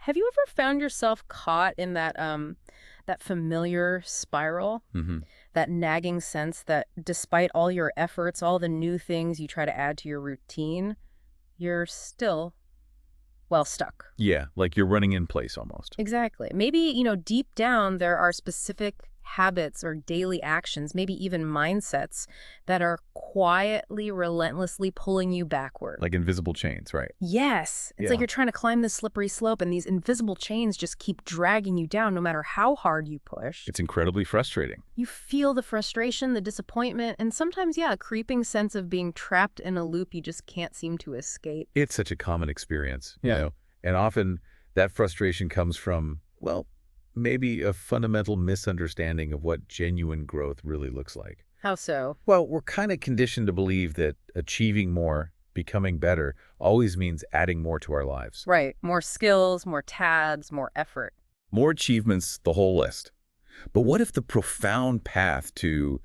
Have you ever found yourself caught in that familiar spiral? Hmm. That nagging sense that despite all your efforts, all the new things you try to add to your routine, you're still, well, stuck. Yeah, like you're running in place almost. Exactly. Maybe, deep down there are specific habits or daily actions, maybe even mindsets that are quietly, relentlessly pulling you backward. Like invisible chains, right? Yes. It's like Yeah. you're trying to climb this slippery slope and these invisible chains just keep dragging you down no matter how hard you push. It's incredibly frustrating. You feel the frustration, the disappointment, and sometimes, yeah, a creeping sense of being trapped in a loop you just can't seem to escape. It's such a common experience, Yeah. and often that frustration comes from, well, maybe a fundamental misunderstanding of what genuine growth really looks like. How so? Well, we're kind of conditioned to believe that achieving more, becoming better, always means adding more to our lives. Right. More skills, more tabs, more effort. More achievements, the whole list. But what if the profound path to,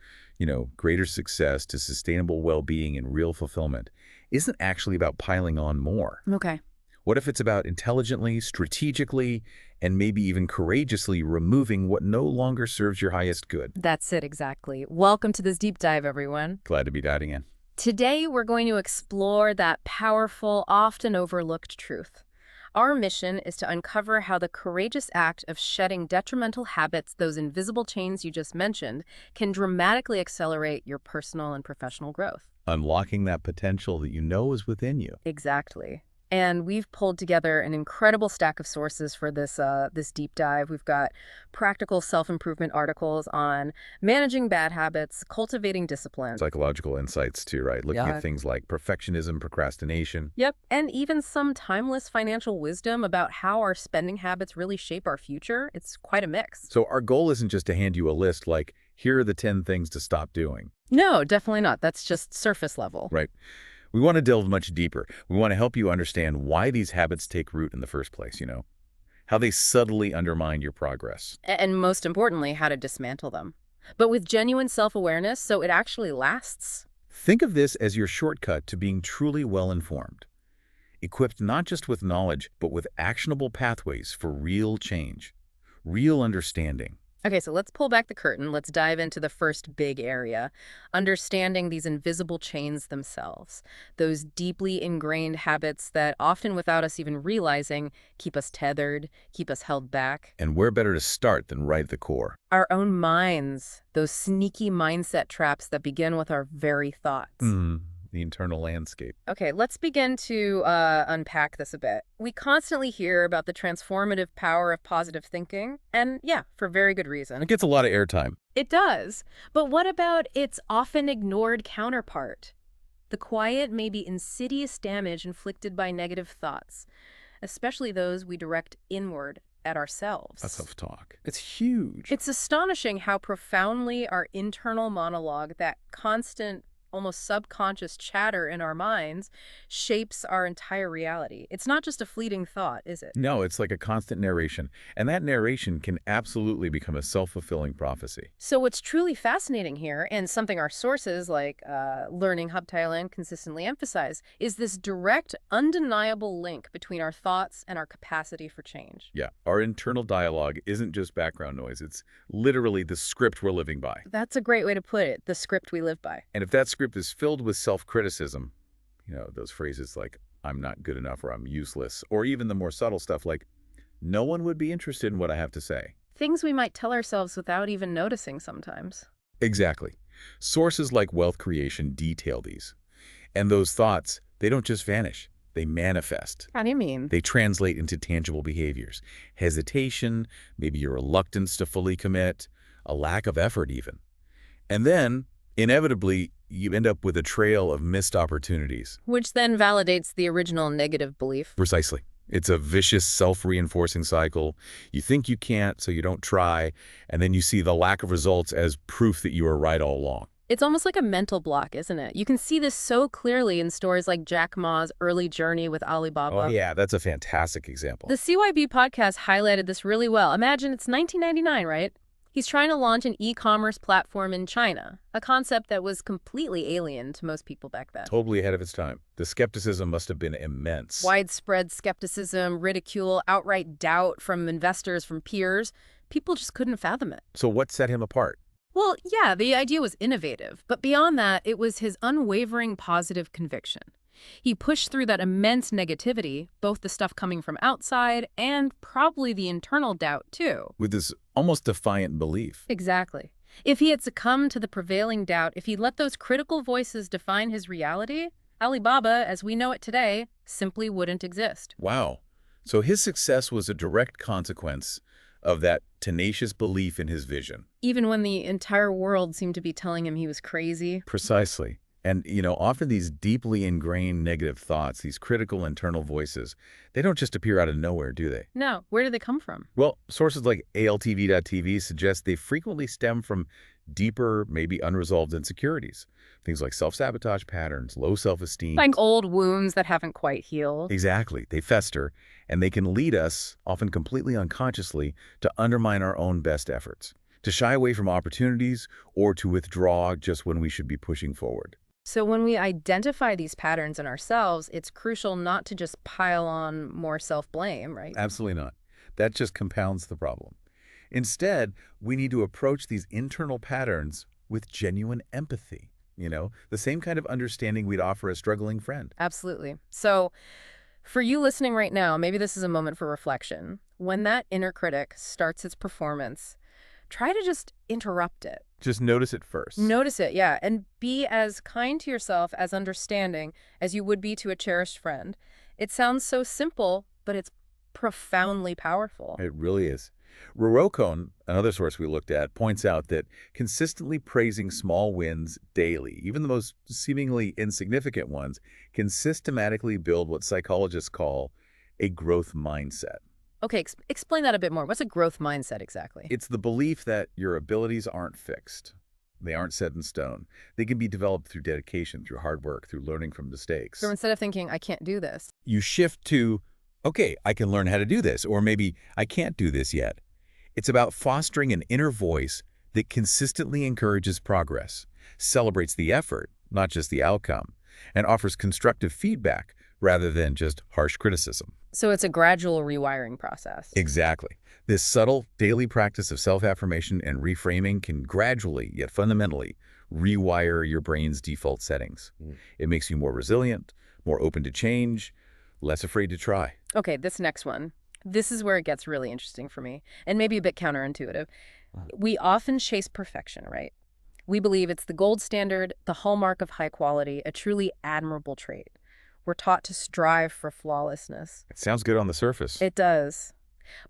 greater success, to sustainable well-being and real fulfillment isn't actually about piling on more? Okay. What if it's about intelligently, strategically, and maybe even courageously removing what no longer serves your highest good? That's it, exactly. Welcome to this deep dive, everyone. Glad to be diving in. Today, we're going to explore that powerful, often overlooked truth. Our mission is to uncover how the courageous act of shedding detrimental habits, those invisible chains you just mentioned, can dramatically accelerate your personal and professional growth. Unlocking that potential that you know is within you. Exactly. And we've pulled together an incredible stack of sources for this deep dive. We've got practical self-improvement articles on managing bad habits, cultivating discipline. Psychological insights too, right? Looking Yeah. at things like perfectionism, procrastination. Yep. And even some timeless financial wisdom about how our spending habits really shape our future. It's quite a mix. So our goal isn't just to hand you a list like, here are the 10 things to stop doing. No, definitely not. That's just surface level. Right. We want to delve much deeper. We want to help you understand why these habits take root in the first place, how they subtly undermine your progress. And most importantly, how to dismantle them. But with genuine self-awareness, so it actually lasts. Think of this as your shortcut to being truly well-informed, equipped not just with knowledge, but with actionable pathways for real change, real understanding. Okay, so let's pull back the curtain. Let's dive into the first big area, understanding these invisible chains themselves, those deeply ingrained habits that often without us even realizing keep us tethered, keep us held back. And where better to start than right at the core? Our own minds, those sneaky mindset traps that begin with our very thoughts. The internal landscape. Okay, let's begin to unpack this a bit. We constantly hear about the transformative power of positive thinking, and yeah, for very good reason. It gets a lot of airtime. It does. But what about its often ignored counterpart? The quiet, maybe insidious damage inflicted by negative thoughts, especially those we direct inward at ourselves. That's self-talk. It's huge. It's astonishing how profoundly our internal monologue, that constant, almost subconscious chatter in our minds, shapes our entire reality. It's not just a fleeting thought, is it? No, it's like a constant narration. And that narration can absolutely become a self-fulfilling prophecy. So what's truly fascinating here, and something our sources like Learning Hub Thailand consistently emphasize, is this direct, undeniable link between our thoughts and our capacity for change. Yeah, our internal dialogue isn't just background noise. It's literally the script we're living by. That's a great way to put it, the script we live by. And if that script is filled with self-criticism, those phrases like, I'm not good enough or I'm useless, or even the more subtle stuff like, no one would be interested in what I have to say. Things we might tell ourselves without even noticing sometimes. Exactly. Sources like Wealth Creation detail these. And those thoughts, they don't just vanish. They manifest. How do you mean? They translate into tangible behaviors. Hesitation, maybe a reluctance to fully commit, a lack of effort even. And then, inevitably, you end up with a trail of missed opportunities. Which then validates the original negative belief. Precisely. It's a vicious, self-reinforcing cycle. You think you can't, so you don't try, and then you see the lack of results as proof that you were right all along. It's almost like a mental block, isn't it? You can see this so clearly in stories like Jack Ma's early journey with Alibaba. Oh, yeah, that's a fantastic example. The CYB podcast highlighted this really well. Imagine it's 1999, right? He's trying to launch an e-commerce platform in China, a concept that was completely alien to most people back then. Totally ahead of its time. The skepticism must have been immense. Widespread skepticism, ridicule, outright doubt from investors, from peers. People just couldn't fathom it. So what set him apart? Well, yeah, the idea was innovative, but beyond that, it was his unwavering positive conviction. He pushed through that immense negativity, both the stuff coming from outside and probably the internal doubt, too. With this almost defiant belief. Exactly. If he had succumbed to the prevailing doubt, if he let those critical voices define his reality, Alibaba, as we know it today, simply wouldn't exist. Wow. So his success was a direct consequence of that tenacious belief in his vision. Even when the entire world seemed to be telling him he was crazy. Precisely. And, often these deeply ingrained negative thoughts, these critical internal voices, they don't just appear out of nowhere, do they? No, where do they come from? Well, sources like ALTV.tv suggest they frequently stem from deeper, maybe unresolved insecurities. Things like self-sabotage patterns, low self-esteem. Like old wounds that haven't quite healed. Exactly. They fester, and they can lead us, often completely unconsciously, to undermine our own best efforts, to shy away from opportunities, or to withdraw just when we should be pushing forward. So when we identify these patterns in ourselves, it's crucial not to just pile on more self-blame, right? Absolutely not. That just compounds the problem. Instead, we need to approach these internal patterns with genuine empathy. The same kind of understanding we'd offer a struggling friend. Absolutely. So for you listening right now, maybe this is a moment for reflection. When that inner critic starts its performance, try to just interrupt it. Just notice it first. Notice it, yeah, and be as kind to yourself, as understanding as you would be to a cherished friend. It sounds so simple, but it's profoundly powerful. It really is. Rorokon, another source we looked at, points out that consistently praising small wins daily, even the most seemingly insignificant ones, can systematically build what psychologists call a growth mindset. Okay, explain that a bit more. What's a growth mindset exactly? It's the belief that your abilities aren't fixed. They aren't set in stone. They can be developed through dedication, through hard work, through learning from mistakes. So instead of thinking, I can't do this, You shift to, okay, I can learn how to do this, or maybe I can't do this yet. It's about fostering an inner voice that consistently encourages progress, celebrates the effort, not just the outcome, and offers constructive feedback rather than just harsh criticism. so it's a gradual rewiring process. Exactly. This subtle daily practice of self-affirmation and reframing can gradually, yet fundamentally, rewire your brain's default settings. It makes you more resilient, more open to change, less afraid to try. Okay, this next one. This is where it gets really interesting for me, and maybe a bit counterintuitive. We often chase perfection, right? We believe it's the gold standard, the hallmark of high quality, a truly admirable trait. We're taught to strive for flawlessness. It sounds good on the surface. It does.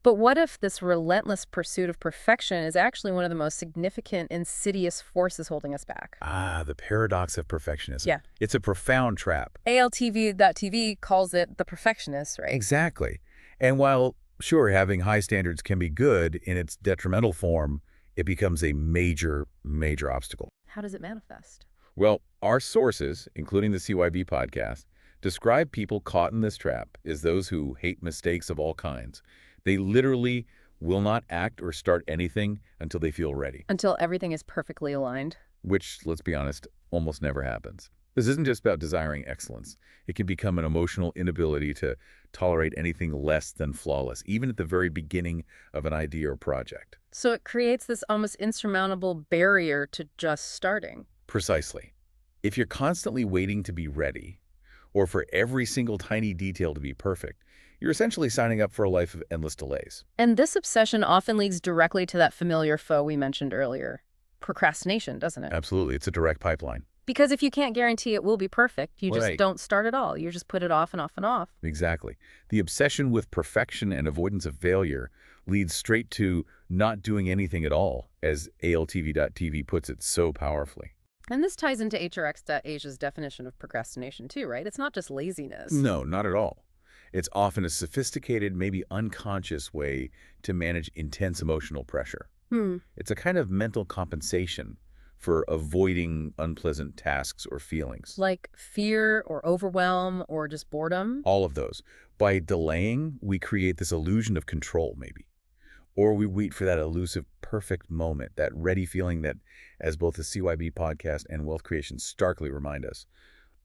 But what if this relentless pursuit of perfection is actually one of the most significant, insidious forces holding us back? The paradox of perfectionism. Yeah. It's a profound trap. ALTV.tv calls it the perfectionist, right? Exactly. And while, sure, having high standards can be good, in its detrimental form, it becomes a major, major obstacle. How does it manifest? Well, our sources, including the CYB podcast, describe people caught in this trap as those who hate mistakes of all kinds. They literally will not act or start anything until they feel ready, Until everything is perfectly aligned. which, let's be honest, almost never happens. This isn't just about desiring excellence. It can become an emotional inability to tolerate anything less than flawless, even at the very beginning of an idea or project. So it creates this almost insurmountable barrier to just starting. Precisely. If you're constantly waiting to be ready, or for every single tiny detail to be perfect, you're essentially signing up for a life of endless delays. And this obsession often leads directly to that familiar foe we mentioned earlier, procrastination, doesn't it? Absolutely. It's a direct pipeline. Because if you can't guarantee it will be perfect, you just Right. don't start at all. You just put it off and off and off. Exactly. The obsession with perfection and avoidance of failure leads straight to not doing anything at all, as ALTV.tv puts it so powerfully. And this ties into HRX.Asia's definition of procrastination too, right? It's not just laziness. No, not at all. It's often a sophisticated, maybe unconscious way to manage intense emotional pressure. It's a kind of mental compensation for avoiding unpleasant tasks or feelings. Like fear or overwhelm or just boredom. All of those. By delaying, we create this illusion of control, maybe. Or we wait for that elusive perfect moment, that ready feeling that, as both the CYB podcast and wealth creation starkly remind us,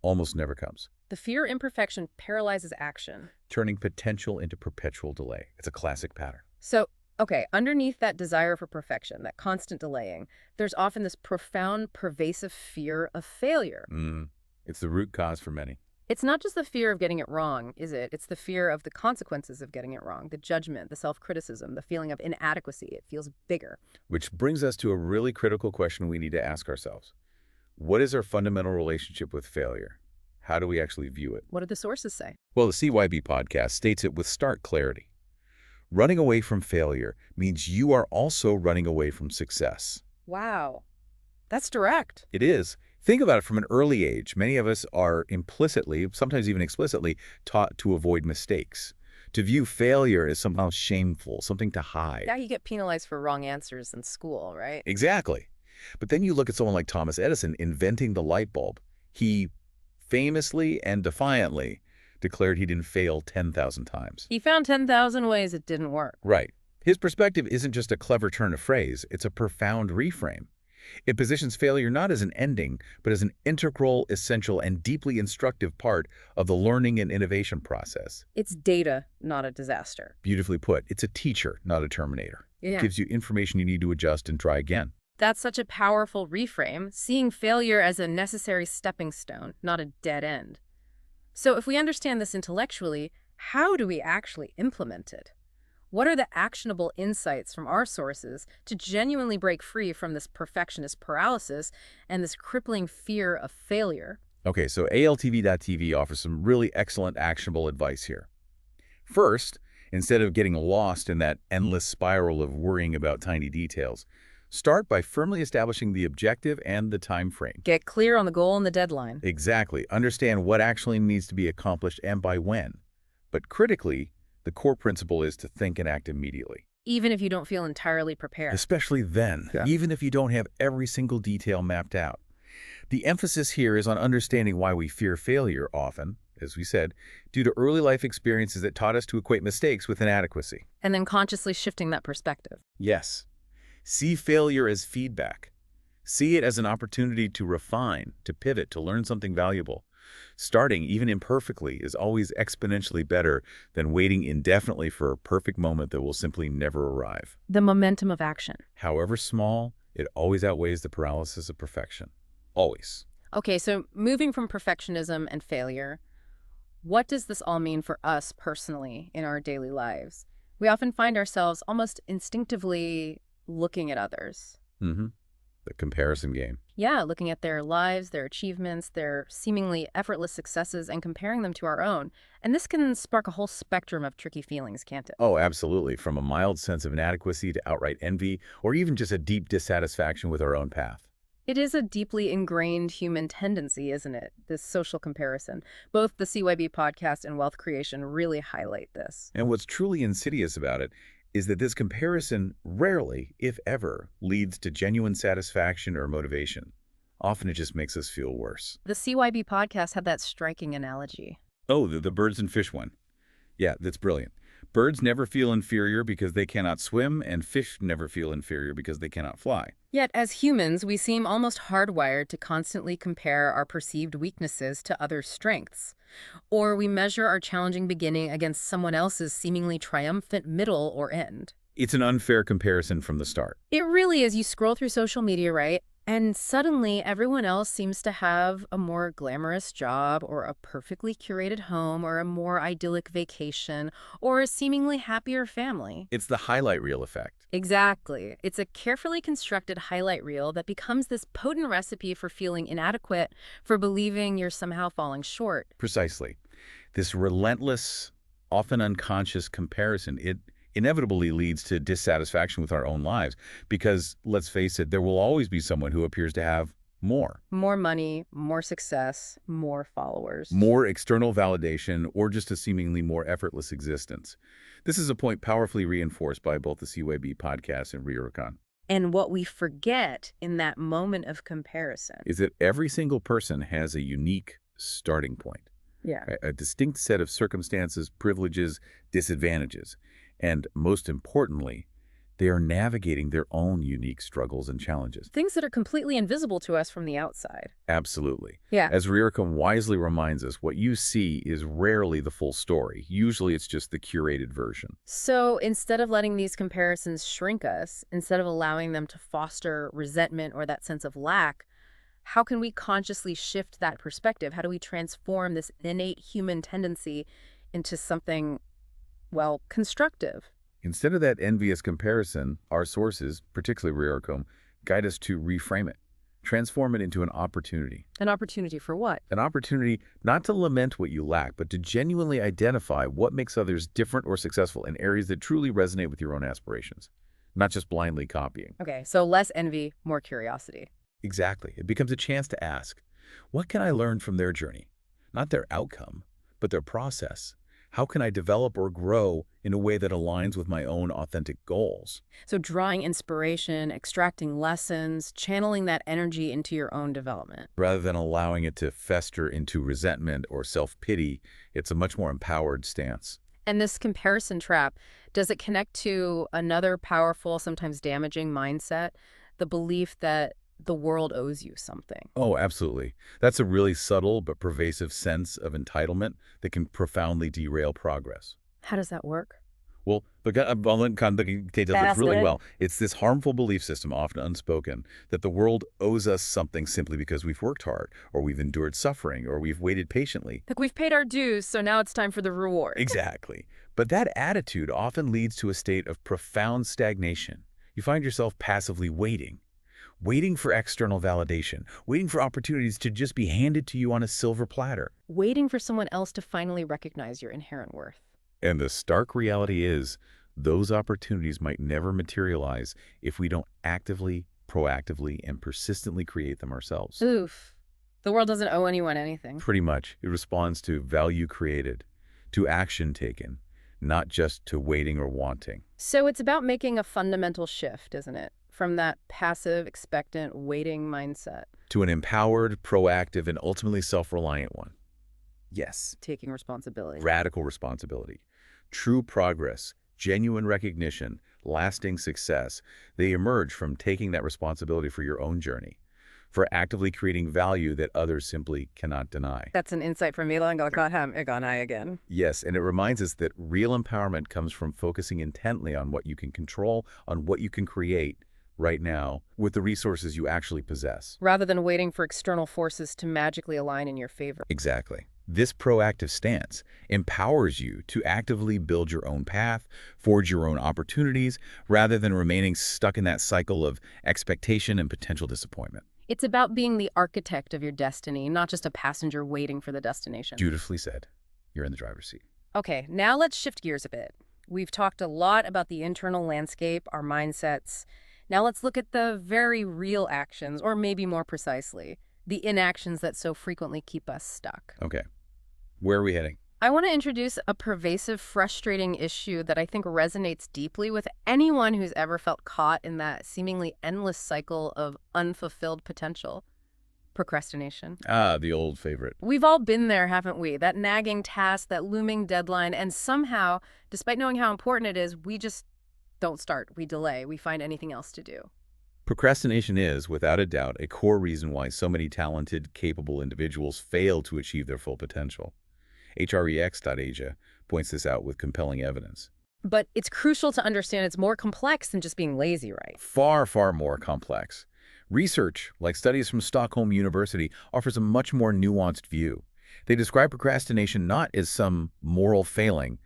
almost never comes, The fear of imperfection paralyzes action. turning potential into perpetual delay. It's a classic pattern. So, okay, underneath that desire for perfection, that constant delaying, there's often this profound, pervasive fear of failure. It's the root cause for many. It's not just the fear of getting it wrong, is it? It's the fear of the consequences of getting it wrong, the judgment, the self-criticism, the feeling of inadequacy. It feels bigger. Which brings us to a really critical question we need to ask ourselves. What is our fundamental relationship with failure? How do we actually view it? What do the sources say? Well, the CYB podcast states it with stark clarity. Running away from failure means you are also running away from success. Wow, that's direct. It is. Think about it from an early age. Many of us are implicitly, sometimes even explicitly, taught to avoid mistakes, to view failure as somehow shameful, something to hide. Yeah, you get penalized for wrong answers in school, right? Exactly. But then you look at someone like Thomas Edison inventing the light bulb. He famously and defiantly declared he didn't fail 10,000 times. He found 10,000 ways it didn't work. Right. His perspective isn't just a clever turn of phrase, it's a profound reframe. It positions failure not as an ending, but as an integral, essential, and deeply instructive part of the learning and innovation process. It's data, not a disaster. Beautifully put. It's a teacher, not a terminator. Yeah. It gives you information you need to adjust and try again. That's such a powerful reframe, seeing failure as a necessary stepping stone, not a dead end. So if we understand this intellectually, how do we actually implement it? What are the actionable insights from our sources to genuinely break free from this perfectionist paralysis and this crippling fear of failure? Okay, so ALTV.tv offers some really excellent actionable advice here. First, instead of getting lost in that endless spiral of worrying about tiny details, start by firmly establishing the objective and the time frame. Get clear on the goal and the deadline. Exactly. Understand what actually needs to be accomplished and by when. But critically, the core principle is to think and act immediately. Even if you don't feel entirely prepared. Especially then, even if you don't have every single detail mapped out. The emphasis here is on understanding why we fear failure often, as we said, due to early life experiences that taught us to equate mistakes with inadequacy. And then consciously shifting that perspective. Yes. See failure as feedback. See it as an opportunity to refine, to pivot, to learn something valuable. Starting, even imperfectly, is always exponentially better than waiting indefinitely for a perfect moment that will simply never arrive. The momentum of action. However small, it always outweighs the paralysis of perfection. Always. Okay, so moving from perfectionism and failure, what does this all mean for us personally in our daily lives? We often find ourselves almost instinctively looking at others. The comparison game. Yeah, looking at their lives, their achievements, their seemingly effortless successes, and comparing them to our own. And this can spark a whole spectrum of tricky feelings, can't it? Oh, absolutely. From a mild sense of inadequacy to outright envy, or even just a deep dissatisfaction with our own path. It is a deeply ingrained human tendency, isn't it? This social comparison. Both the CYB podcast and wealth creation really highlight this. And what's truly insidious about it is that this comparison rarely, if ever, leads to genuine satisfaction or motivation. Often it just makes us feel worse. The CYB podcast had that striking analogy. Oh, the birds and fish one. Yeah, that's brilliant. Birds never feel inferior because they cannot swim, and fish never feel inferior because they cannot fly. Yet, as humans, we seem almost hardwired to constantly compare our perceived weaknesses to others' strengths. Or we measure our challenging beginning against someone else's seemingly triumphant middle or end. It's an unfair comparison from the start. It really is. You scroll through social media, right? And suddenly everyone else seems to have a more glamorous job or a perfectly curated home or a more idyllic vacation or a seemingly happier family. It's the highlight reel effect. Exactly. It's a carefully constructed highlight reel that becomes this potent recipe for feeling inadequate, for believing you're somehow falling short. Precisely. This relentless, often unconscious comparison, it inevitably leads to dissatisfaction with our own lives because, let's face it, there will always be someone who appears to have more. More money, more success, more followers. More external validation, or just a seemingly more effortless existence. This is a point powerfully reinforced by both the CYB podcast and Ryokan. And what we forget in that moment of comparison is that every single person has a unique starting point. Yeah. A distinct set of circumstances, privileges, disadvantages. And most importantly, They are navigating their own unique struggles and challenges. Things that are completely invisible to us from the outside. Absolutely. Yeah. As Rircom wisely reminds us, what you see is rarely the full story. Usually it's just the curated version. So instead of letting these comparisons shrink us, instead of allowing them to foster resentment or that sense of lack, how can we consciously shift that perspective? How do we transform this innate human tendency into something, well, constructive? Instead of that envious comparison, our sources, particularly Rircom, guide us to reframe it, transform it into an opportunity. An opportunity for what? An opportunity not to lament what you lack, but to genuinely identify what makes others different or successful in areas that truly resonate with your own aspirations, not just blindly copying. Okay, so less envy, more curiosity. Exactly. It becomes a chance to ask, what can I learn from their journey? Not their outcome, but their process. How can I develop or grow in a way that aligns with my own authentic goals? So drawing inspiration, extracting lessons, channeling that energy into your own development. Rather than allowing it to fester into resentment or self-pity, it's a much more empowered stance. And this comparison trap, does it connect to another powerful, sometimes damaging mindset? The belief that the world owes you something. Oh, absolutely. That's a really subtle but pervasive sense of entitlement that can profoundly derail progress. How does that work? Well, really Fascinating. well. It's this harmful belief system, often unspoken, that the world owes us something simply because we've worked hard, or we've endured suffering, or we've waited patiently. Like we've paid our dues, so now it's time for the reward. Exactly. But that attitude often leads to a state of profound stagnation. You find yourself passively waiting for external validation, waiting for opportunities to just be handed to you on a silver platter. Waiting for someone else to finally recognize your inherent worth. And the stark reality is, those opportunities might never materialize if we don't actively, proactively, and persistently create them ourselves. Oof. The world doesn't owe anyone anything. Pretty much, it responds to value created, to action taken, not just to waiting or wanting. So it's about making a fundamental shift, isn't it? From that passive, expectant, waiting mindset. To an empowered, proactive, and ultimately self-reliant one. Yes, Taking responsibility. radical responsibility. True progress, genuine recognition, lasting success, they emerge from taking that responsibility for your own journey, for actively creating value that others simply cannot deny. That's an insight from Milan Galkadham again. Yes, and it reminds us that real empowerment comes from focusing intently on what you can control, on what you can create right now with the resources you actually possess. Rather than waiting for external forces to magically align in your favor. Exactly. This proactive stance empowers you to actively build your own path, forge your own opportunities, rather than remaining stuck in that cycle of expectation and potential disappointment. It's about being the architect of your destiny, not just a passenger waiting for the destination. Dutifully said. You're in the driver's seat. Okay, now let's shift gears a bit. We've talked a lot about the internal landscape, our mindsets. Now let's look at the very real actions, or maybe more precisely, the inactions that so frequently keep us stuck. Okay. Where are we heading? I want to introduce a pervasive, frustrating issue that I think resonates deeply with anyone who's ever felt caught in that seemingly endless cycle of unfulfilled potential. Procrastination. Ah, the old favorite. We've all been there, haven't we? That nagging task, that looming deadline, and somehow, despite knowing how important it is, we just don't start. We delay. We find anything else to do. Procrastination is, without a doubt, a core reason why so many talented, capable individuals fail to achieve their full potential. HREX.Asia points this out with compelling evidence. But it's crucial to understand it's more complex than just being lazy, right? Far, far more complex. Research, like studies from Stockholm University, offers a much more nuanced view. They describe procrastination not as some moral failing,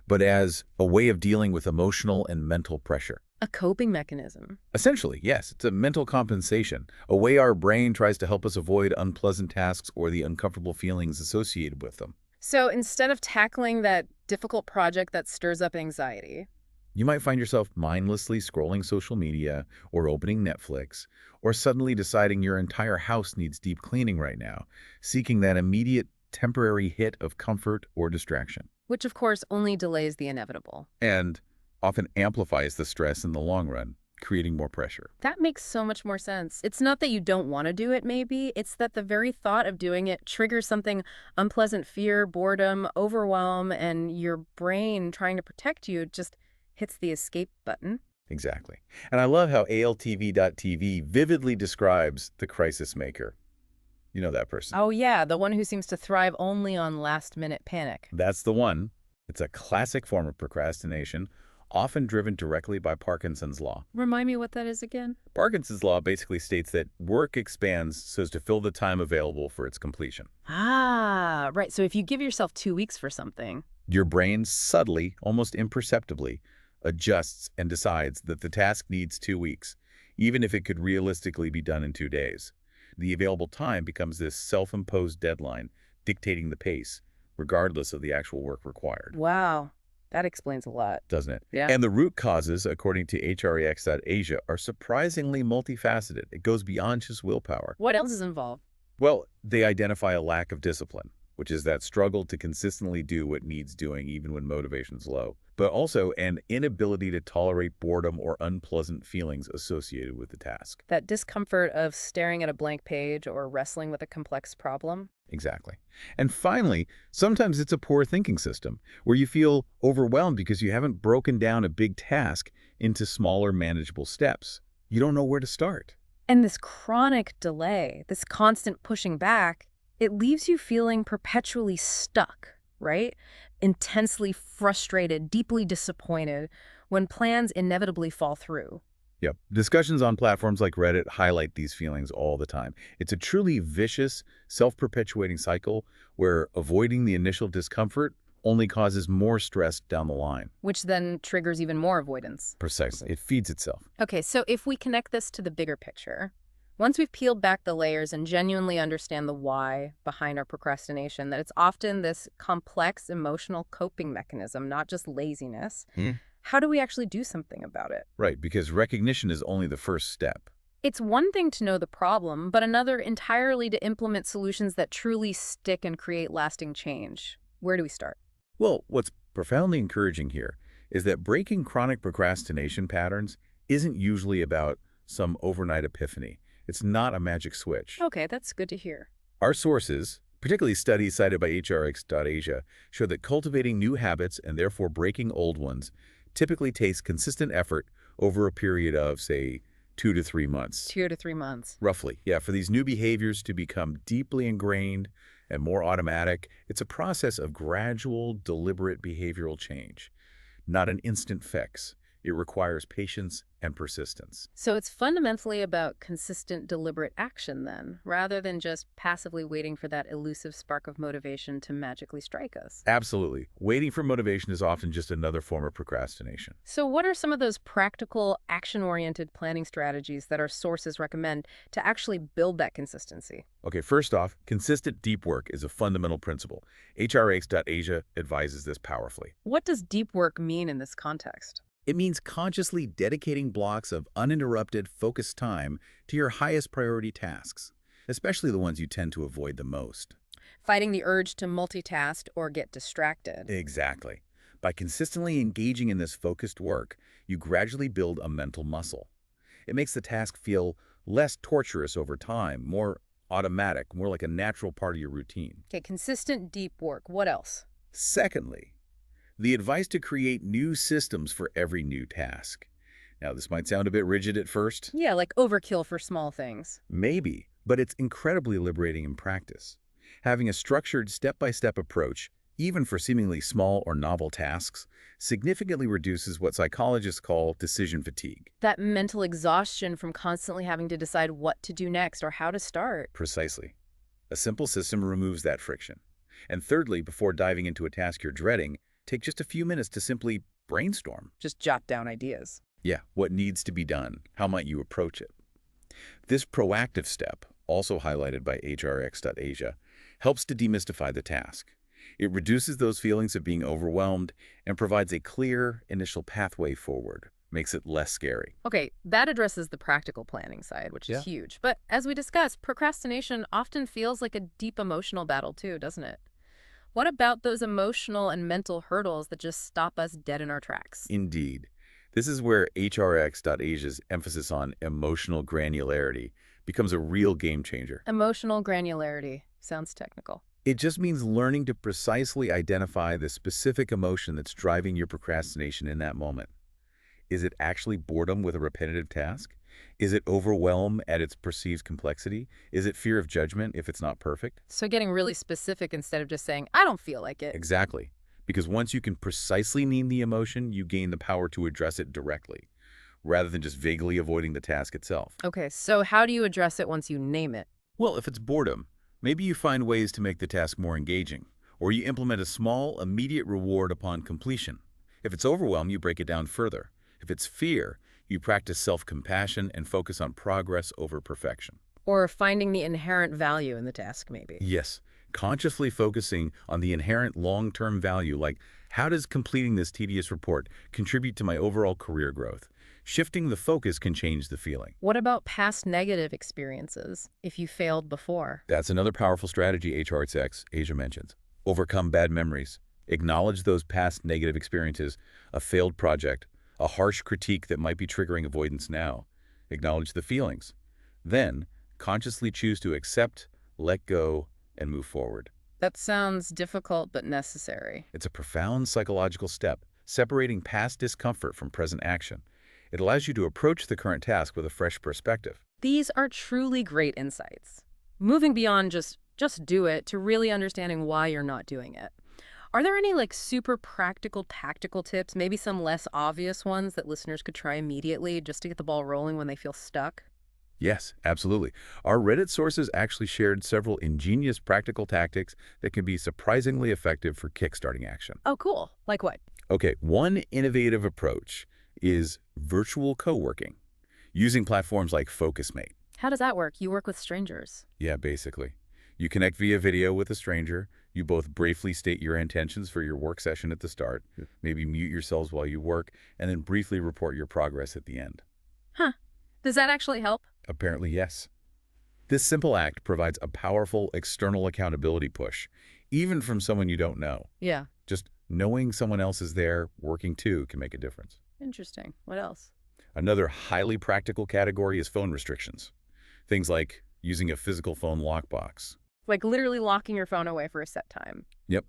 but as a way of dealing with emotional and mental pressure. A coping mechanism. Essentially, yes, it's a mental compensation, a way our brain tries to help us avoid unpleasant tasks or the uncomfortable feelings associated with them. So instead of tackling that difficult project that stirs up anxiety, You might find yourself mindlessly scrolling social media or opening Netflix, or suddenly deciding your entire house needs deep cleaning right now, seeking that immediate, temporary hit of comfort or distraction, which of course only delays the inevitable. and often amplifies the stress in the long run, creating more pressure. That makes so much more sense. It's not that you don't want to do it, maybe. It's that the very thought of doing it triggers something unpleasant: fear, boredom, overwhelm, and your brain trying to protect you just hits the escape button. Exactly. And I love how ALTV.TV vividly describes the crisis maker. You know that person. Oh yeah, the one who seems to thrive only on last-minute panic. That's the one. It's a classic form of procrastination, often driven directly by Parkinson's law. Remind me what that is again? Parkinson's law basically states that work expands so as to fill the time available for its completion. Ah, right. So if you give yourself 2 weeks for something. Your brain subtly, almost imperceptibly, adjusts and decides that the task needs 2 weeks, even if it could realistically be done in 2 days. The available time becomes this self-imposed deadline, dictating the pace, regardless of the actual work required. Wow, that explains a lot. Doesn't it? Yeah. And the root causes, according to HREX.Asia, are surprisingly multifaceted. It goes beyond just willpower. What else is involved? Well, they identify a lack of discipline, which is that struggle to consistently do what needs doing even when motivation's low, but also an inability to tolerate boredom or unpleasant feelings associated with the task. That discomfort of staring at a blank page or wrestling with a complex problem? Exactly. And finally, sometimes it's a poor thinking system where you feel overwhelmed because you haven't broken down a big task into smaller, manageable steps. You don't know where to start. And this chronic delay, this constant pushing back, it leaves you feeling perpetually stuck, right? Intensely frustrated, deeply disappointed when plans inevitably fall through. Yep. Discussions on platforms like Reddit highlight these feelings all the time. It's a truly vicious, self-perpetuating cycle where avoiding the initial discomfort only causes more stress down the line. Which then triggers even more avoidance. Precisely. It feeds itself. Okay, so if we connect this to the bigger picture, once we've peeled back the layers and genuinely understand the why behind our procrastination, that it's often this complex emotional coping mechanism, not just laziness, how do we actually do something about it? Right, because recognition is only the first step. It's one thing to know the problem, but another entirely to implement solutions that truly stick and create lasting change. Where do we start? Well, what's profoundly encouraging here is that breaking chronic procrastination patterns isn't usually about some overnight epiphany. It's not a magic switch. Okay, that's good to hear. Our sources, particularly studies cited by HRX.Asia, show that cultivating new habits and therefore breaking old ones typically takes consistent effort over a period of, say, 2 to 3 months. 2 to 3 months. Roughly, yeah. For these new behaviors to become deeply ingrained and more automatic, it's a process of gradual, deliberate behavioral change, not an instant fix. It requires patience and persistence. So it's fundamentally about consistent, deliberate action then, rather than just passively waiting for that elusive spark of motivation to magically strike us. Absolutely. Waiting for motivation is often just another form of procrastination. So what are some of those practical, action-oriented planning strategies that our sources recommend to actually build that consistency? Okay, first off, consistent deep work is a fundamental principle. HRX.Asia advises this powerfully. What does deep work mean in this context? It means consciously dedicating blocks of uninterrupted, focused time to your highest priority tasks, especially the ones you tend to avoid the most. Fighting the urge to multitask or get distracted. Exactly. By consistently engaging in this focused work, you gradually build a mental muscle. It makes the task feel less torturous over time, more automatic, more like a natural part of your routine. Okay, consistent deep work. What else? Secondly, the advice to create new systems for every new task. Now, this might sound a bit rigid at first. Yeah, like overkill for small things. Maybe, but it's incredibly liberating in practice. Having a structured step-by-step approach, even for seemingly small or novel tasks, significantly reduces what psychologists call decision fatigue. That mental exhaustion from constantly having to decide what to do next or how to start. Precisely. A simple system removes that friction. And thirdly, before diving into a task you're dreading, take just a few minutes to simply brainstorm. Just jot down ideas. Yeah, what needs to be done? How might you approach it? This proactive step, also highlighted by HRX.Asia, helps to demystify the task. It reduces those feelings of being overwhelmed and provides a clear initial pathway forward, makes it less scary. Okay, that addresses the practical planning side, which is huge. But as we discussed, procrastination often feels like a deep emotional battle too, doesn't it? What about those emotional and mental hurdles that just stop us dead in our tracks? Indeed. This is where HRX.Asia's emphasis on emotional granularity becomes a real game changer. Emotional granularity. Sounds technical. It just means learning to precisely identify the specific emotion that's driving your procrastination in that moment. Is it actually boredom with a repetitive task? Is it overwhelm at its perceived complexity? Is it fear of judgment if it's not perfect? So getting really specific instead of just saying, I don't feel like it. Exactly. Because once you can precisely name the emotion, you gain the power to address it directly, rather than just vaguely avoiding the task itself. Okay, so how do you address it once you name it? Well, if it's boredom, maybe you find ways to make the task more engaging, or you implement a small, immediate reward upon completion. If it's overwhelm, you break it down further. If it's fear, you practice self-compassion and focus on progress over perfection. Or finding the inherent value in the task, maybe. Yes, consciously focusing on the inherent long-term value, like how does completing this tedious report contribute to my overall career growth? Shifting the focus can change the feeling. What about past negative experiences, if you failed before? That's another powerful strategy HR execs Asia mentions. Overcome bad memories. Acknowledge those past negative experiences, a failed project, a harsh critique that might be triggering avoidance now. Acknowledge the feelings. Then, consciously choose to accept, let go, and move forward. That sounds difficult but necessary. It's a profound psychological step, separating past discomfort from present action. It allows you to approach the current task with a fresh perspective. These are truly great insights. Moving beyond just do it to really understanding why you're not doing it. Are there any super practical tactical tips, maybe some less obvious ones that listeners could try immediately just to get the ball rolling when they feel stuck? Yes, absolutely. Our Reddit sources actually shared several ingenious practical tactics that can be surprisingly effective for kickstarting action. Oh, cool. Like what? Okay, one innovative approach is virtual co-working, using platforms like FocusMate. How does that work? You work with strangers. Yeah, basically. You connect via video with a stranger. You both briefly state your intentions for your work session at the start, maybe mute yourselves while you work, and then briefly report your progress at the end. Huh. Does that actually help? Apparently, yes. This simple act provides a powerful external accountability push, even from someone you don't know. Yeah. Just knowing someone else is there, working too, can make a difference. Interesting. What else? Another highly practical category is phone restrictions. Things like using a physical phone lockbox. Like literally locking your phone away for a set time. Yep.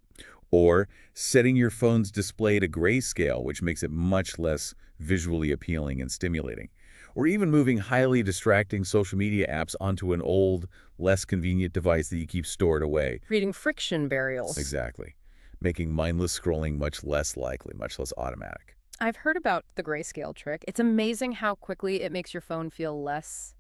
Or setting your phone's display to grayscale, which makes it much less visually appealing and stimulating. Or even moving highly distracting social media apps onto an old, less convenient device that you keep stored away. Creating friction barriers. Exactly. Making mindless scrolling much less likely, much less automatic. I've heard about the grayscale trick. It's amazing how quickly it makes your phone feel less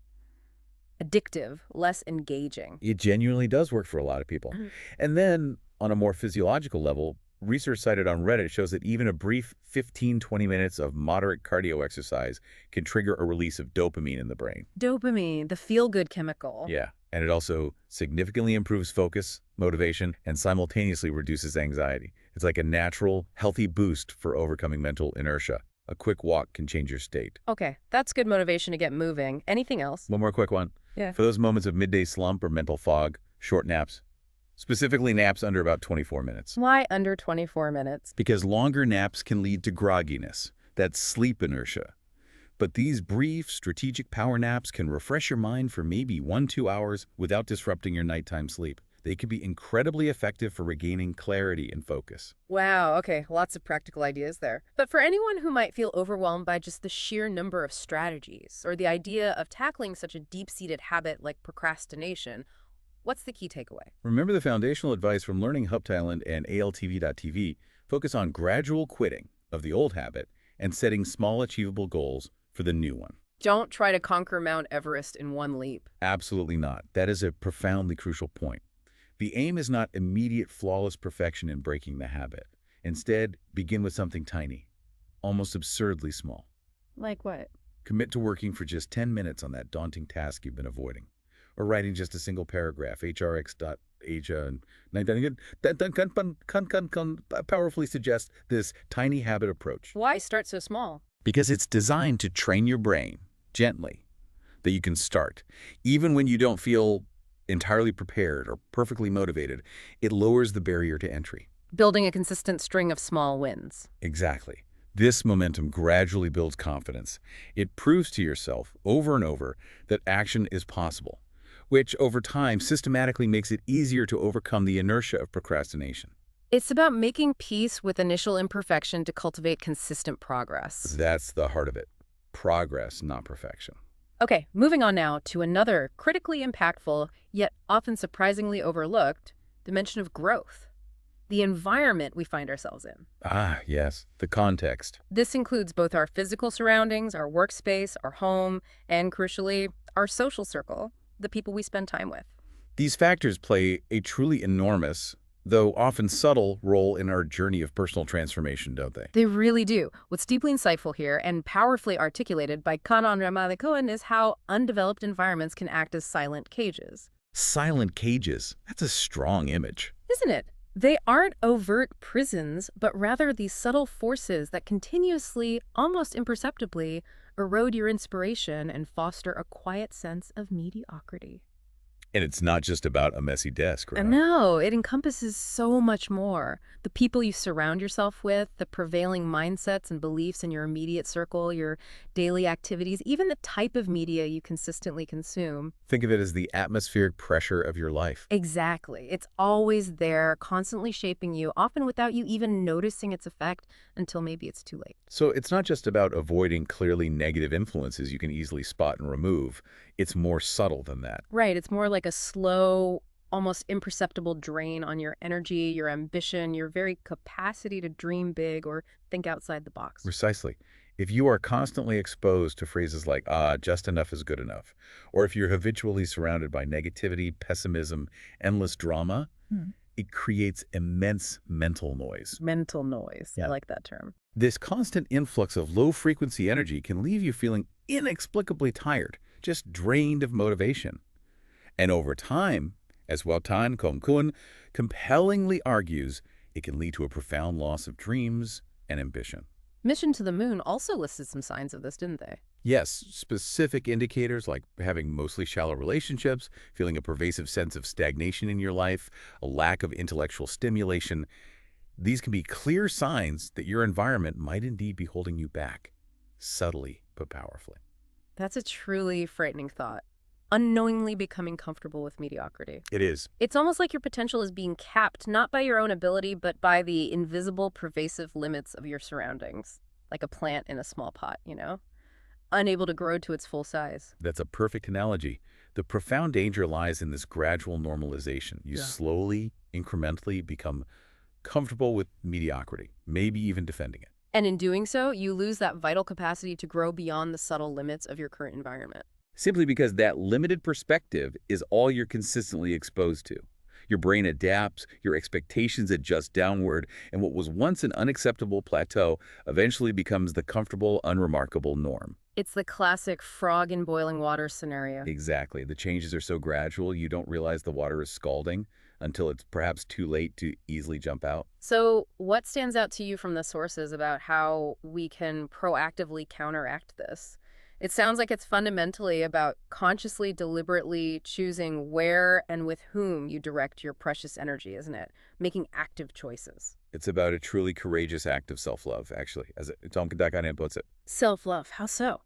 addictive, less engaging. It genuinely does work for a lot of people. And then, on a more physiological level, research cited on Reddit shows that even a brief 15-20 minutes of moderate cardio exercise can trigger a release of dopamine in the brain. Dopamine, the feel-good chemical. Yeah, and it also significantly improves focus, motivation, and simultaneously reduces anxiety. It's like a natural, healthy boost for overcoming mental inertia. A quick walk can change your state. Okay, that's good motivation to get moving. Anything else? One more quick one. Yeah. For those moments of midday slump or mental fog, short naps. Specifically naps under about 24 minutes. Why under 24 minutes? Because longer naps can lead to grogginess, that's sleep inertia. But these brief, strategic power naps can refresh your mind for maybe 1-2 hours without disrupting your nighttime sleep. They can be incredibly effective for regaining clarity and focus. Wow, okay, lots of practical ideas there. But for anyone who might feel overwhelmed by just the sheer number of strategies or the idea of tackling such a deep-seated habit like procrastination, what's the key takeaway? Remember the foundational advice from Learning Hub Thailand and ALTV.tv. Focus on gradual quitting of the old habit and setting small achievable goals for the new one. Don't try to conquer Mount Everest in one leap. Absolutely not. That is a profoundly crucial point. The aim is not immediate flawless perfection in breaking the habit. Instead, begin with something tiny, almost absurdly small. Like what? Commit to working for just 10 minutes on that daunting task you've been avoiding, or writing just a single paragraph. HRX.Asia powerfully suggests this tiny habit approach. Why start so small? Because it's designed to train your brain, gently, that you can start. Even when you don't feel entirely prepared or perfectly motivated, it lowers the barrier to entry. Building a consistent string of small wins. Exactly. This momentum gradually builds confidence. It proves to yourself over and over that action is possible, which over time systematically makes it easier to overcome the inertia of procrastination. It's about making peace with initial imperfection to cultivate consistent progress. That's the heart of it. Progress, not perfection. Okay, moving on now to another critically impactful, yet often surprisingly overlooked, dimension of growth. The environment we find ourselves in. Ah, yes, the context. This includes both our physical surroundings, our workspace, our home, and crucially, our social circle, the people we spend time with. These factors play a truly enormous, though often subtle, role in our journey of personal transformation, don't they? They really do. What's deeply insightful here and powerfully articulated by Kanan Ramalikoan is how undeveloped environments can act as silent cages. Silent cages. That's a strong image. Isn't it? They aren't overt prisons, but rather these subtle forces that continuously, almost imperceptibly, erode your inspiration and foster a quiet sense of mediocrity. And it's not just about a messy desk, right? No, it encompasses so much more. The people you surround yourself with, the prevailing mindsets and beliefs in your immediate circle, your daily activities, even the type of media you consistently consume. Think of it as the atmospheric pressure of your life. Exactly. It's always there, constantly shaping you, often without you even noticing its effect until maybe it's too late. So it's not just about avoiding clearly negative influences you can easily spot and remove. It's more subtle than that. Right. It's more like a slow, almost imperceptible drain on your energy, your ambition, your very capacity to dream big or think outside the box. Precisely. If you are constantly exposed to phrases like, just enough is good enough, or if you're habitually surrounded by negativity, pessimism, endless drama, it creates immense mental noise. Mental noise. I Yeah. like that term. This constant influx of low-frequency energy can leave you feeling inexplicably tired, just drained of motivation. And over time, as Tan Kong-kun compellingly argues, it can lead to a profound loss of dreams and ambition. Mission to the Moon also listed some signs of this, didn't they? Yes, specific indicators like having mostly shallow relationships, feeling a pervasive sense of stagnation in your life, a lack of intellectual stimulation, these can be clear signs that your environment might indeed be holding you back, subtly but powerfully. That's a truly frightening thought. Unknowingly becoming comfortable with mediocrity. It is. It's almost like your potential is being capped not by your own ability, but by the invisible, pervasive limits of your surroundings, like a plant in a small pot, unable to grow to its full size. That's a perfect analogy. The profound danger lies in this gradual normalization. You slowly, incrementally become comfortable with mediocrity, maybe even defending it. And in doing so, you lose that vital capacity to grow beyond the subtle limits of your current environment. Simply because that limited perspective is all you're consistently exposed to. Your brain adapts, your expectations adjust downward, and what was once an unacceptable plateau eventually becomes the comfortable, unremarkable norm. It's the classic frog in boiling water scenario. Exactly. The changes are so gradual, you don't realize the water is scalding until it's perhaps too late to easily jump out. So what stands out to you from the sources about how we can proactively counteract this? It sounds like it's fundamentally about consciously, deliberately choosing where and with whom you direct your precious energy, isn't it? Making active choices. It's about a truly courageous act of self-love, actually, as Tom Kandakanen puts it. Self-love, how so?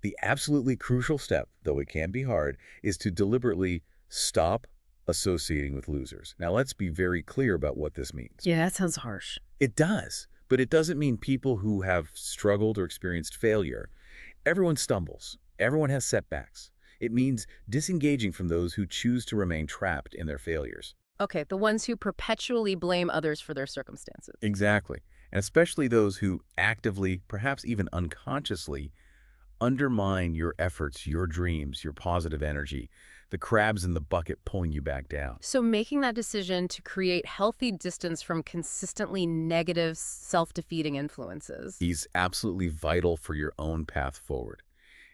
The absolutely crucial step, though it can be hard, is to deliberately stop associating with losers. Now, let's be very clear about what this means. Yeah, that sounds harsh. It does, but it doesn't mean people who have struggled or experienced failure. Everyone stumbles. Everyone has setbacks. It means disengaging from those who choose to remain trapped in their failures. Okay, the ones who perpetually blame others for their circumstances. Exactly. And especially those who actively, perhaps even unconsciously, undermine your efforts, your dreams, your positive energy, the crabs in the bucket pulling you back down. So making that decision to create healthy distance from consistently negative, self-defeating influences. Is absolutely vital for your own path forward.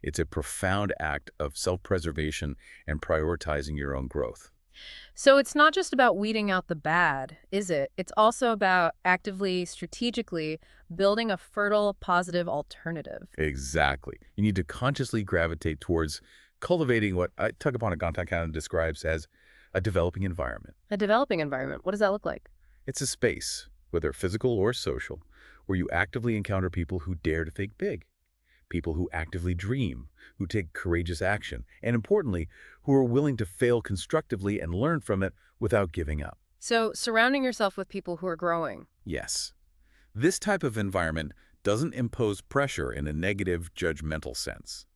It's a profound act of self-preservation and prioritizing your own growth. So it's not just about weeding out the bad, is it? It's also about actively, strategically building a fertile, positive alternative. Exactly. You need to consciously gravitate towards cultivating what Tugapana Gantakan describes as a developing environment. A developing environment, what does that look like? It's a space, whether physical or social, where you actively encounter people who dare to think big, people who actively dream, who take courageous action, and importantly, who are willing to fail constructively and learn from it without giving up. So, surrounding yourself with people who are growing. Yes. This type of environment doesn't impose pressure in a negative, judgmental sense.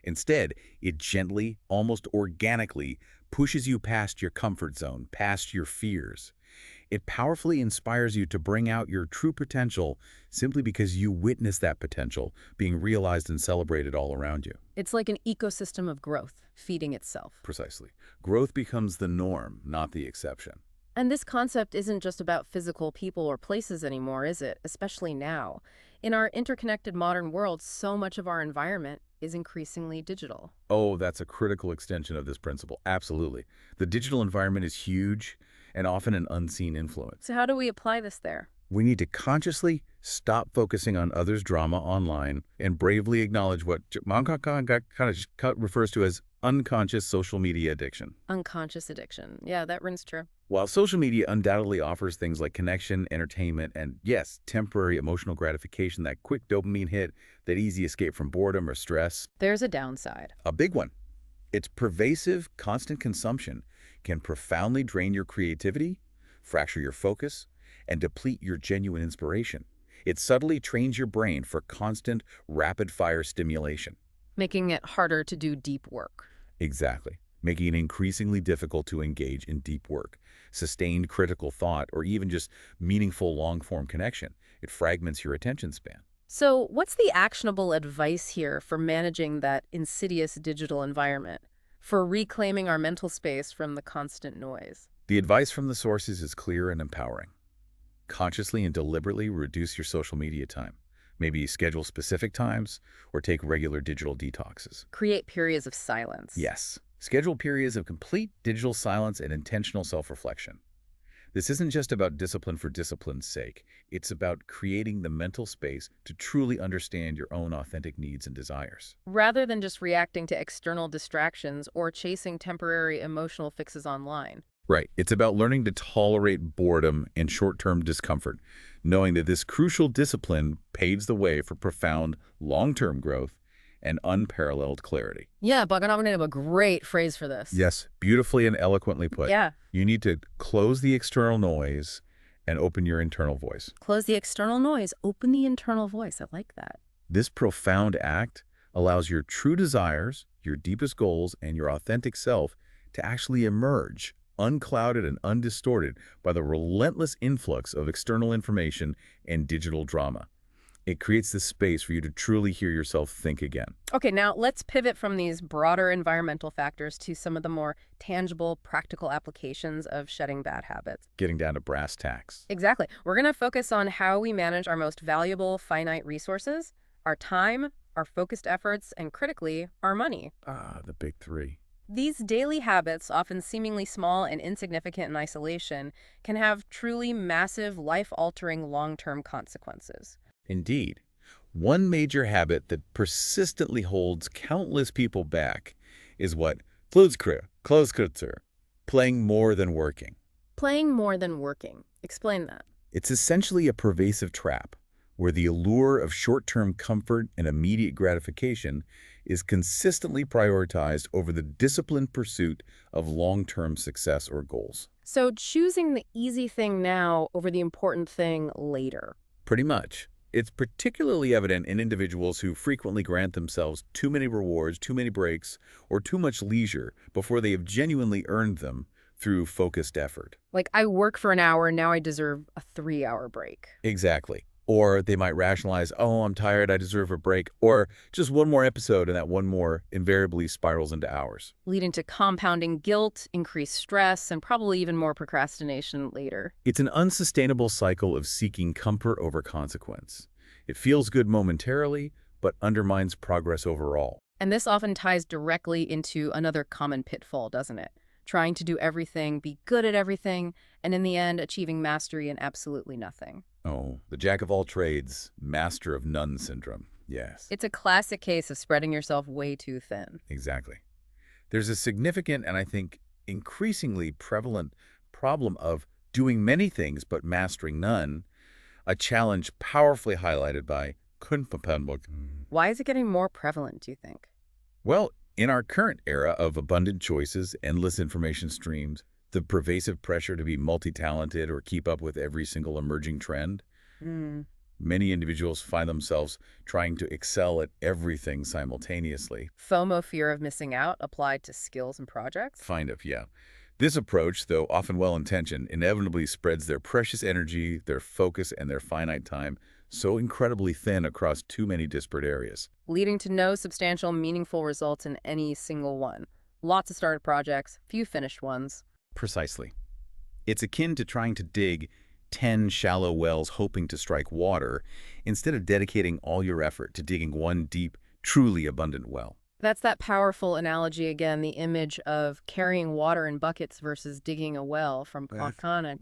Instead, it gently, almost organically, pushes you past your comfort zone, past your fears. It powerfully inspires you to bring out your true potential simply because you witness that potential being realized and celebrated all around you. It's like an ecosystem of growth, feeding itself. Precisely. Growth becomes the norm, not the exception. And this concept isn't just about physical people or places anymore, is it? Especially now. In our interconnected modern world, so much of our environment is increasingly digital. Oh, that's a critical extension of this principle. Absolutely. The digital environment is huge and often an unseen influence. So how do we apply this there? We need to consciously stop focusing on others' drama online and bravely acknowledge what refers to as unconscious social media addiction. Unconscious addiction. Yeah, that rings true. While social media undoubtedly offers things like connection, entertainment, and yes, temporary emotional gratification, that quick dopamine hit, that easy escape from boredom or stress, There's a downside. a big one. Its pervasive, constant consumption can profoundly drain your creativity, fracture your focus, and deplete your genuine inspiration. It subtly trains your brain for constant, rapid-fire stimulation. Making it harder to do deep work. Exactly. Making it increasingly difficult to engage in deep work, sustained critical thought, or even just meaningful long-form connection. It fragments your attention span. So, what's the actionable advice here for managing that insidious digital environment, for reclaiming our mental space from the constant noise? The advice from the sources is clear and empowering. Consciously and deliberately reduce your social media time. Maybe schedule specific times or take regular digital detoxes. Create periods of silence. Yes, schedule periods of complete digital silence and intentional self-reflection. This isn't just about discipline for discipline's sake. It's about creating the mental space to truly understand your own authentic needs and desires. Rather than just reacting to external distractions or chasing temporary emotional fixes online. Right. It's about learning to tolerate boredom and short-term discomfort, knowing that this crucial discipline paves the way for profound, long-term growth and unparalleled clarity. Yeah, but I'm going to have a great phrase for this. Yes, beautifully and eloquently put. Yeah. You need to close the external noise and open your internal voice. Close the external noise, open the internal voice. I like that. This profound act allows your true desires, your deepest goals, and your authentic self to actually emerge, unclouded and undistorted by the relentless influx of external information and digital drama. It creates this space for you to truly hear yourself think again. Okay, now let's pivot from these broader environmental factors to some of the more tangible, practical applications of shedding bad habits. Getting down to brass tacks. Exactly. We're going to focus on how we manage our most valuable finite resources, our time, our focused efforts, and critically, our money. Ah, the big three. These daily habits, often seemingly small and insignificant in isolation, can have truly massive, life-altering long-term consequences. Indeed. One major habit that persistently holds countless people back is what Kloskritzer, playing more than working. Playing more than working. Explain that. It's essentially a pervasive trap where the allure of short-term comfort and immediate gratification is consistently prioritized over the disciplined pursuit of long-term success or goals. So choosing the easy thing now over the important thing later. Pretty much. It's particularly evident in individuals who frequently grant themselves too many rewards, too many breaks, or too much leisure before they have genuinely earned them through focused effort. Like, I work for an hour, now I deserve a 3-hour break. Exactly. Or they might rationalize, oh, I'm tired, I deserve a break. Or just one more episode, and that one more invariably spirals into hours. Leading to compounding guilt, increased stress, and probably even more procrastination later. It's an unsustainable cycle of seeking comfort over consequence. It feels good momentarily, but undermines progress overall. And this often ties directly into another common pitfall, doesn't it? Trying to do everything, be good at everything, and in the end, achieving mastery in absolutely nothing. Oh, the jack of all trades, master of none syndrome. Yes. It's a classic case of spreading yourself way too thin. Exactly. There's a significant and I think increasingly prevalent problem of doing many things but mastering none, a challenge powerfully highlighted by Kunpapendbook. Why is it getting more prevalent, do you think? Well, in our current era of abundant choices, endless information streams, The pervasive pressure to be multi-talented or keep up with every single emerging trend. Hmm. Many individuals find themselves trying to excel at everything simultaneously. FOMO, fear of missing out, applied to skills and projects? Kind of, yeah. This approach, though often well-intentioned, inevitably spreads their precious energy, their focus, and their finite time so incredibly thin across too many disparate areas. Leading to no substantial, meaningful results in any single one. Lots of started projects, few finished ones. Precisely. It's akin to trying to dig 10 shallow wells hoping to strike water instead of dedicating all your effort to digging one deep, truly abundant well. That's that powerful analogy again, the image of carrying water in buckets versus digging a well from Conic.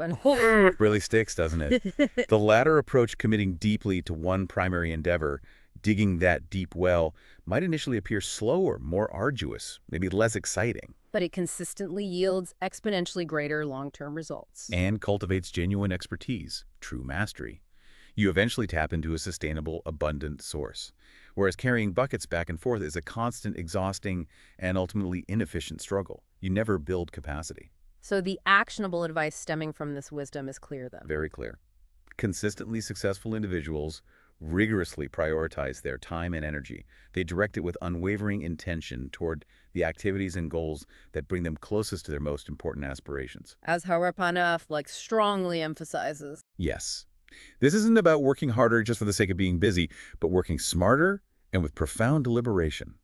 Really sticks, doesn't it? The latter approach, committing deeply to one primary endeavor, digging that deep well, might initially appear slower, more arduous, maybe less exciting, But it consistently yields exponentially greater long-term results. and cultivates genuine expertise, true mastery. You eventually tap into a sustainable, abundant source. Whereas carrying buckets back and forth is a constant, exhausting, and ultimately inefficient struggle. You never build capacity. So the actionable advice stemming from this wisdom is clear then. Very clear. Consistently successful individuals rigorously prioritize their time and energy. They direct it with unwavering intention toward the activities and goals that bring them closest to their most important aspirations. As Harapanaf strongly emphasizes. Yes. This isn't about working harder just for the sake of being busy, but working smarter and with profound deliberation,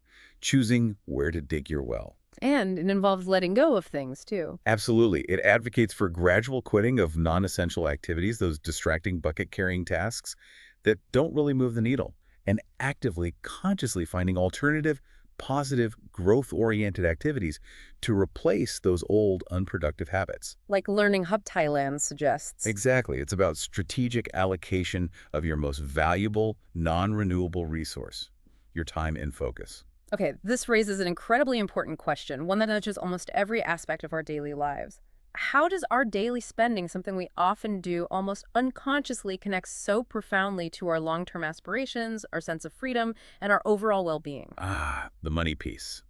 choosing where to dig your well. And it involves letting go of things, too. Absolutely. It advocates for gradual quitting of non-essential activities, those distracting bucket-carrying tasks that don't really move the needle, and actively, consciously finding alternative, positive, growth-oriented activities to replace those old, unproductive habits. Like learning Hub Thailand suggests. Exactly. It's about strategic allocation of your most valuable, non-renewable resource, your time and focus. Okay, this raises an incredibly important question, one that touches almost every aspect of our daily lives. How does our daily spending, something we often do almost unconsciously, connect so profoundly to our long-term aspirations, our sense of freedom, and our overall well-being? Ah, the money piece.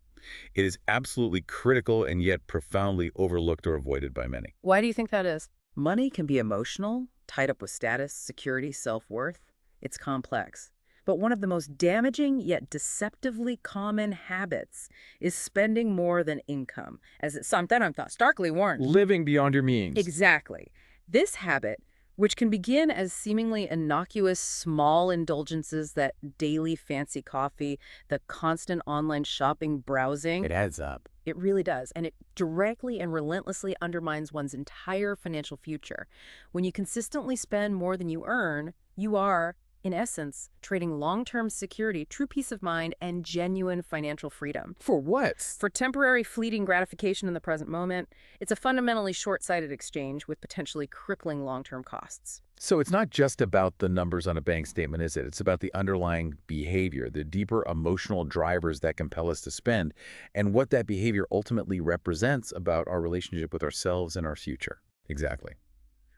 It is absolutely critical and yet profoundly overlooked or avoided by many. Why do you think that is? Money can be emotional, tied up with status, security, self-worth. It's complex. But one of the most damaging yet deceptively common habits is spending more than income, as it's something I'm starkly warned. Living beyond your means. Exactly. This habit, which can begin as seemingly innocuous small indulgences, that daily fancy coffee, the constant online shopping browsing, It adds up. it really does. And it directly and relentlessly undermines one's entire financial future. When you consistently spend more than you earn, you are, in essence, trading long-term security, true peace of mind, and genuine financial freedom. For what? For temporary fleeting gratification in the present moment, it's a fundamentally short-sighted exchange with potentially crippling long-term costs. So it's not just about the numbers on a bank statement, is it? It's about the underlying behavior, the deeper emotional drivers that compel us to spend, and what that behavior ultimately represents about our relationship with ourselves and our future. Exactly.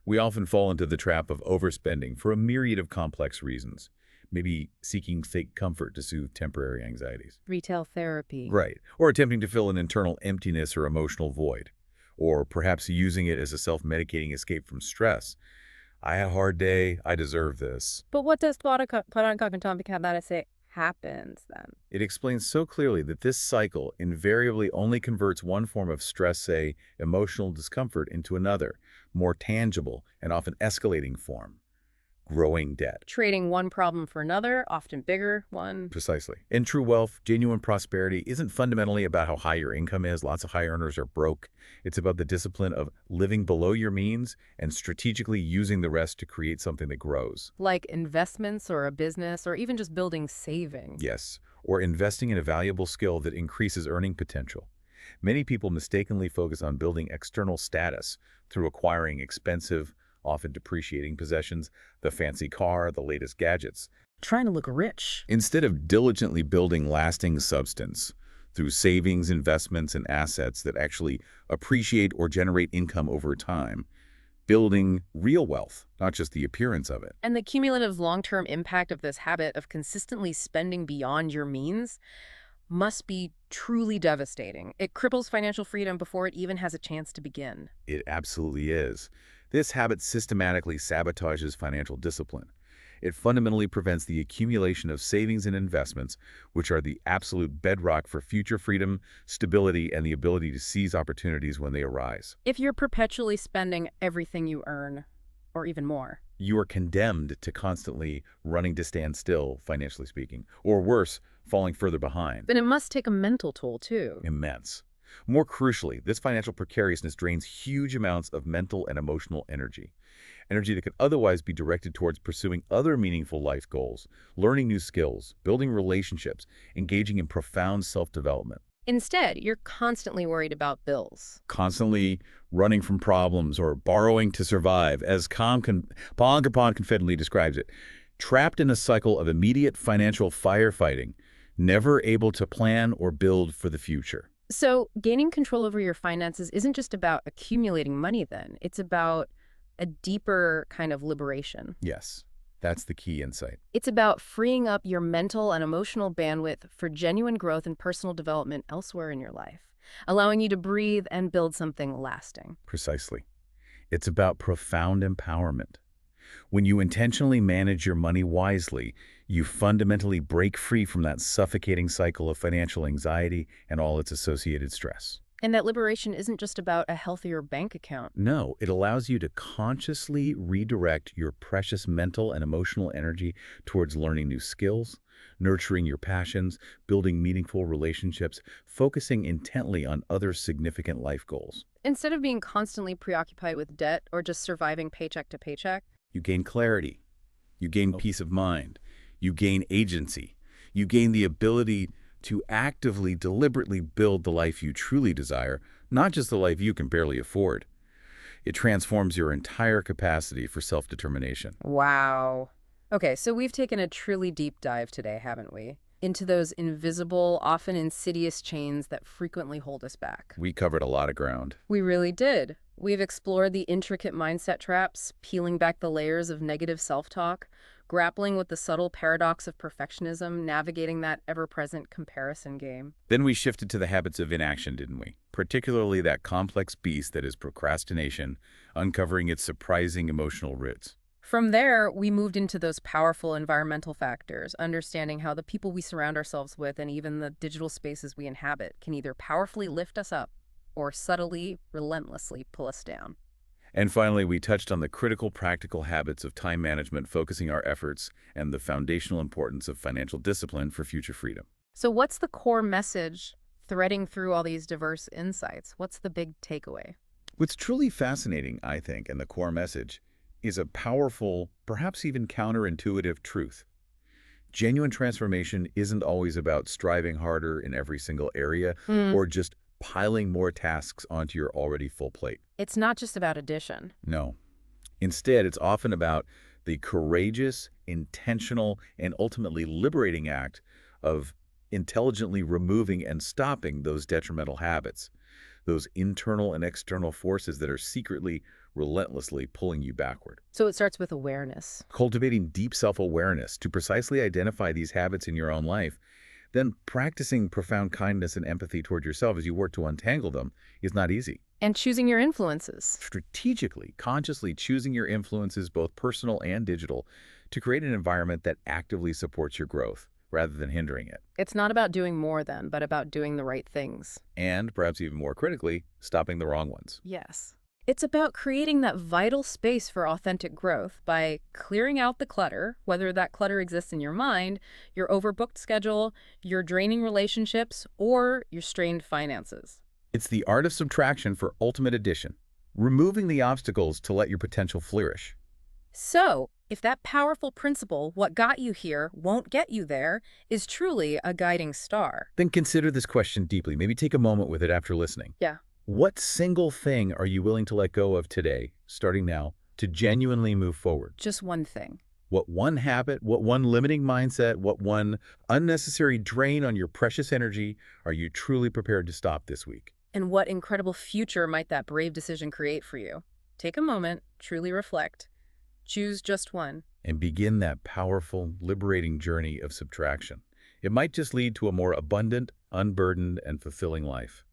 We often fall into the trap of overspending for a myriad of complex reasons, maybe seeking fake comfort to soothe temporary anxieties. Retail therapy. Right. Or attempting to fill an internal emptiness or emotional void. Or perhaps using it as a self-medicating escape from stress. I had a hard day. I deserve this. But what does Parankakantamikabara say happens then? It explains so clearly that this cycle invariably only converts one form of stress, say, emotional discomfort, into another, more tangible and often escalating form, growing debt. Trading one problem for another, often bigger one. Precisely. In true wealth, genuine prosperity isn't fundamentally about how high your income is. Lots of high earners are broke. It's about the discipline of living below your means and strategically using the rest to create something that grows. Like investments or a business or even just building savings. Yes, or investing in a valuable skill that increases earning potential. Many people mistakenly focus on building external status through acquiring expensive, often depreciating possessions, the fancy car, the latest gadgets, Trying to look rich. instead of diligently building lasting substance through savings, investments, and assets that actually appreciate or generate income over time, building real wealth, not just the appearance of it. And the cumulative long-term impact of this habit of consistently spending beyond your means, must be truly devastating. It cripples financial freedom before it even has a chance to begin. It absolutely is. This habit systematically sabotages financial discipline. It fundamentally prevents the accumulation of savings and investments, which are the absolute bedrock for future freedom, stability, and the ability to seize opportunities when they arise. If you're perpetually spending everything you earn, or even more. You are condemned to constantly running to stand still, financially speaking, or worse, falling further behind. But it must take a mental toll, too. Immense. More crucially, this financial precariousness drains huge amounts of mental and emotional energy that could otherwise be directed towards pursuing other meaningful life goals, learning new skills, building relationships, engaging in profound self-development. Instead, you're constantly worried about bills. Constantly running from problems or borrowing to survive, as Paul Capon confidently describes it, trapped in a cycle of immediate financial firefighting, never able to plan or build for the future. So gaining control over your finances isn't just about accumulating money then. It's about a deeper kind of liberation. Yes, that's the key insight. It's about freeing up your mental and emotional bandwidth for genuine growth and personal development elsewhere in your life, allowing you to breathe and build something lasting. Precisely. It's about profound empowerment. When you intentionally manage your money wisely, you fundamentally break free from that suffocating cycle of financial anxiety and all its associated stress. And that liberation isn't just about a healthier bank account. No, it allows you to consciously redirect your precious mental and emotional energy towards learning new skills, nurturing your passions, building meaningful relationships, focusing intently on other significant life goals. Instead of being constantly preoccupied with debt or just surviving paycheck to paycheck, You gain clarity. You gain peace of mind. You gain agency. You gain the ability to actively, deliberately build the life you truly desire, not just the life you can barely afford. It transforms your entire capacity for self-determination. wow. Okay, so we've taken a truly deep dive today, haven't we? Into those invisible, often insidious chains that frequently hold us back. We covered a lot of ground. We really did. We've explored the intricate mindset traps, peeling back the layers of negative self-talk, grappling with the subtle paradox of perfectionism, navigating that ever-present comparison game. Then we shifted to the habits of inaction, didn't we? Particularly that complex beast that is procrastination, uncovering its surprising emotional roots. From there, we moved into those powerful environmental factors, understanding how the people we surround ourselves with and even the digital spaces we inhabit can either powerfully lift us up or subtly, relentlessly pull us down. And finally, we touched on the critical practical habits of time management, focusing our efforts, and the foundational importance of financial discipline for future freedom. So what's the core message threading through all these diverse insights? What's the big takeaway? What's truly fascinating, I think, and the core message, is a powerful, perhaps even counterintuitive truth. Genuine transformation isn't always about striving harder in every single area or just piling more tasks onto your already full plate. It's not just about addition. No. Instead, it's often about the courageous, intentional, and ultimately liberating act of intelligently removing and stopping those detrimental habits, those internal and external forces that are secretly, relentlessly pulling you backward. So it starts with awareness. Cultivating deep self-awareness to precisely identify these habits in your own life, then practicing profound kindness and empathy toward yourself as you work to untangle them is not easy. And choosing your influences. Strategically, consciously choosing your influences, both personal and digital, to create an environment that actively supports your growth rather than hindering it. It's not about doing more then, but about doing the right things. And, perhaps even more critically, stopping the wrong ones. Yes. It's about creating that vital space for authentic growth by clearing out the clutter, whether that clutter exists in your mind, your overbooked schedule, your draining relationships, or your strained finances. It's the art of subtraction for ultimate addition, removing the obstacles to let your potential flourish. So, if that powerful principle, what got you here won't get you there, is truly a guiding star. Then consider this question deeply. Maybe take a moment with it after listening. Yeah. What single thing are you willing to let go of today, starting now, to genuinely move forward? Just one thing. What one habit, what one limiting mindset, what one unnecessary drain on your precious energy are you truly prepared to stop this week? And what incredible future might that brave decision create for you? Take a moment, truly reflect. Choose just one. And begin that powerful, liberating journey of subtraction. It might just lead to a more abundant, unburdened, and fulfilling life.